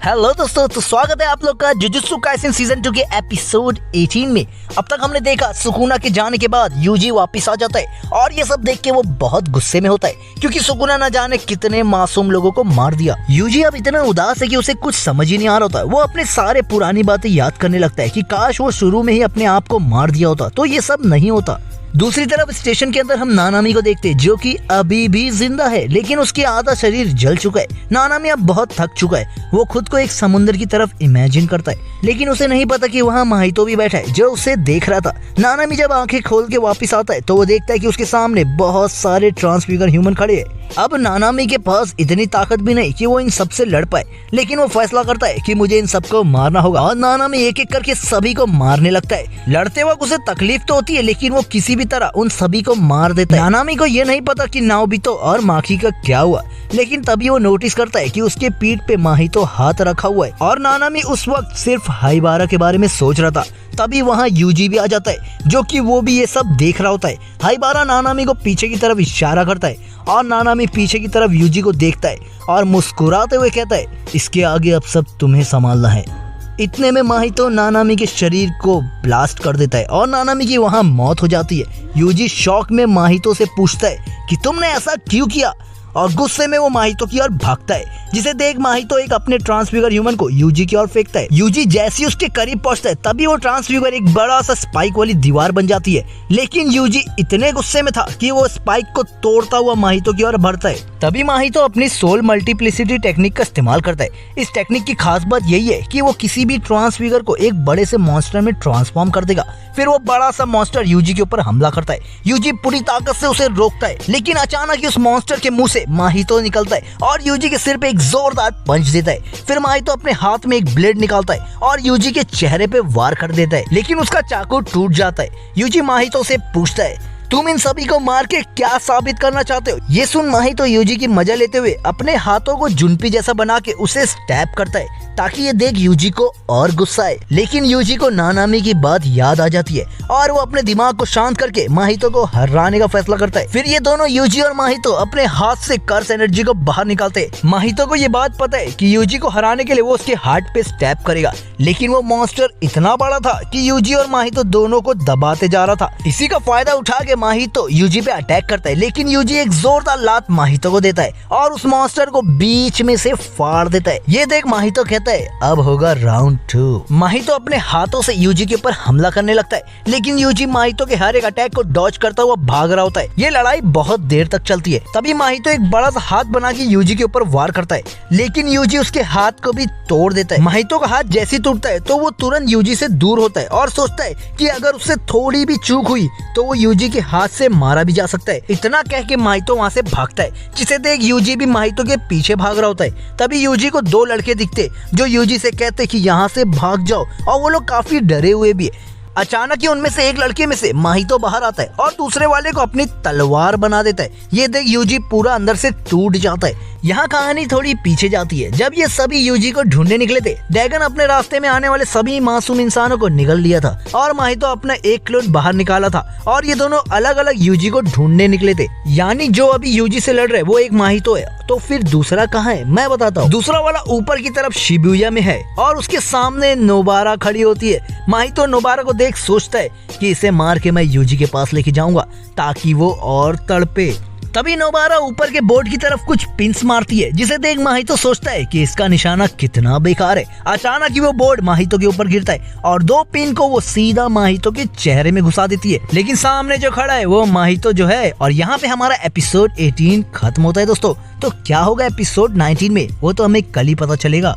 Hello दोस्तों, तो स्वागत है आप लोग का जुजुत्सु काइसेन सीजन 2 के एपिसोड 18 में। अब तक हमने देखा सुकुना के जाने के बाद यूजी वापस आ जाता है और ये सब देख के वो बहुत गुस्से में होता है क्योंकि सुकुना न जाने कितने मासूम लोगों को मार दिया। यूजी अब इतना उदास है कि उसे कुछ समझ ही नहीं आ रहा होता। वो अपने सारे पुरानी बातें याद करने लगता है कि काश वो शुरू में ही अपने आप को मार दिया होता तो ये सब नहीं होता। दूसरी तरफ स्टेशन के अंदर हम नानामी को देखते हैं जो कि अभी भी जिंदा है, लेकिन उसकी आधा शरीर जल चुका है। नानामी अब बहुत थक चुका है। वो खुद को एक समुद्र की तरफ इमेजिन करता है, लेकिन उसे नहीं पता कि वहाँ माहितो भी बैठा है जो उसे देख रहा था। नानामी जब आंखें खोल के वापस आता है तो वो देखता है कि उसके सामने बहुत सारे ट्रांसफिगर ह्यूमन खड़े हैं। अब नानामी के पास इतनी ताकत भी नहीं कि वो इन सबसे लड़ पाए, लेकिन वो फैसला करता है कि मुझे इन सबको मारना होगा और नानामी एक एक करके सभी को मारने लगता है। लड़ते वक्त उसे तकलीफ तो होती है, लेकिन वो किसी भी तरह उन सभी को मार देता है। नानामी को ये नहीं पता कि नाओबितो और माखी का क्या हुआ, लेकिन तभी वो नोटिस करता है कि उसके पीठ पे माहितो हाथ रखा हुआ है और नानामी उस वक्त सिर्फ हाइबारा के बारे में सोच रहा था। तभी वहाँ यूजी भी आ जाता है जो कि वो भी ये सब देख रहा होता है। हाइबारा नानामी को पीछे की तरफ इशारा करता है और नानामी पीछे की तरफ यूजी को देखता है और मुस्कुराते हुए कहता है, इसके आगे अब सब तुम्हें संभालना है। इतने में माहितो नानामी के शरीर को ब्लास्ट कर देता है और नानामी की वहाँ मौत हो जाती है। यूजी शौक में माहितो से पूछता है कि तुमने ऐसा क्यों किया, और गुस्से में वो माहितो की ओर भागता है, जिसे देख माहितो एक अपने ट्रांसफिगर ह्यूमन को यूजी की ओर फेंकता है। यूजी जैसे ही उसके करीब पहुंचता है तभी वो ट्रांसफिगर एक बड़ा सा स्पाइक वाली दीवार बन जाती है, लेकिन यूजी इतने गुस्से में था कि वो स्पाइक को तोड़ता हुआ माहितो की ओर बढ़ता है। तभी माहितो अपनी सोल मल्टीप्लिसिटी टेक्निक का इस्तेमाल करता है। इस टेक्निक की खास बात यही है कि वो किसी भी ट्रांसफिगर को एक बड़े से मॉन्स्टर में ट्रांसफॉर्म कर देगा। फिर वो बड़ा सा मॉन्स्टर यूजी के ऊपर हमला करता है। यूजी पूरी ताकत से उसे रोकता है, लेकिन अचानक उस मॉन्स्टर के मुंह से माहितो निकलता है और यूजी के सिर पे एक जोरदार पंच देता है। फिर माहितो अपने हाथ में एक ब्लेड निकालता है और यूजी के चेहरे पे वार कर देता है, लेकिन उसका चाकू टूट जाता है। यूजी माहितो से पूछता है, तुम इन सभी को मार के क्या साबित करना चाहते हो? ये सुन माहितो यूजी की मजा लेते हुए अपने हाथों को जुनपी जैसा बना के उसे स्टैप करता है ताकि ये देख यूजी को और गुस्सा आए, लेकिन यूजी को नानामी की बात याद आ जाती है और वो अपने दिमाग को शांत करके माहितो को हराने का फैसला करता है। फिर ये दोनों यूजी और माहितो अपने हाथ से कर्स एनर्जी को बाहर निकालते हैं। माहितो को ये बात पता है कि यूजी को हराने के लिए वो उसके हार्ट पे स्टैप करेगा, लेकिन वो मॉन्स्टर इतना बड़ा था कि यूजी और माहितो दोनों को दबाते जा रहा था। इसी का फायदा उठा के माहितो यूजी पे अटैक करता है, लेकिन यूजी एक जोरदार लात माहितो को देता है और उस मॉन्स्टर को बीच में से फाड़ देता है। ये देख माहितो कहता है, अब होगा राउंड 2। माहितो अपने हाथों से यूजी के ऊपर हमला करने लगता है, लेकिन यूजी माहितो के हर एक अटैक को डॉज करता हुआ भाग रहा होता है। ये लड़ाई बहुत देर तक चलती है। तभी माहितो एक बड़ा सा हाथ बना के यूजी के ऊपर वार करता है, लेकिन यूजी उसके हाथ को भी तोड़ देता है। माहितो का हाथ जैसे ही टूटता है तो वो तुरंत यूजी से दूर होता है और सोचता है कि अगर उससे थोड़ी भी चूक हुई तो वो यूजी के हाथ से मारा भी जा सकता है। इतना कह के माहितो वहाँ से भागता है, जिसे देख यूजी भी माहितो के पीछे भाग रहा होता है। तभी यूजी को दो लड़के दिखते जो यूजी से कहते कि यहाँ से भाग जाओ, और वो लोग काफी डरे हुए भी है। अचानक ही उनमें से एक लड़के में से माहितो बाहर आता है और दूसरे वाले को अपनी तलवार बना देता है। ये देख यूजी पूरा अंदर से टूट जाता है। यहाँ कहानी थोड़ी पीछे जाती है। जब ये सभी यूजी को ढूंढने निकले थे, ड्रैगन अपने रास्ते में आने वाले सभी मासूम इंसानों को निगल लिया था और माहितो अपना एक क्लोन बाहर निकाला था और ये दोनों अलग अलग यूजी को ढूंढने निकले थे। यानी जो अभी यूजी से लड़ रहे वो एक माहितो है, तो फिर दूसरा कहाँ है मैं बताता हूँ। दूसरा वाला ऊपर की तरफ शिबुया में है और उसके सामने नोबारा खड़ी होती है। माहितो नोबारा को देख सोचता है कि इसे मार के मैं यूजी के पास लेके जाऊंगा ताकि वो और तड़पे। तभी नोबारा ऊपर के बोर्ड की तरफ कुछ पिंस मारती है, जिसे देख माहितो सोचता है कि इसका निशाना कितना बेकार है। अचानक ही वो बोर्ड माहितो के ऊपर गिरता है और दो पिन को वो सीधा माहितो के चेहरे में घुसा देती है, लेकिन सामने जो खड़ा है वो माहितो जो है। और यहाँ पे हमारा एपिसोड 18 खत्म होता है दोस्तों। तो क्या होगा एपिसोड 19 में वो तो हमें कल ही पता चलेगा।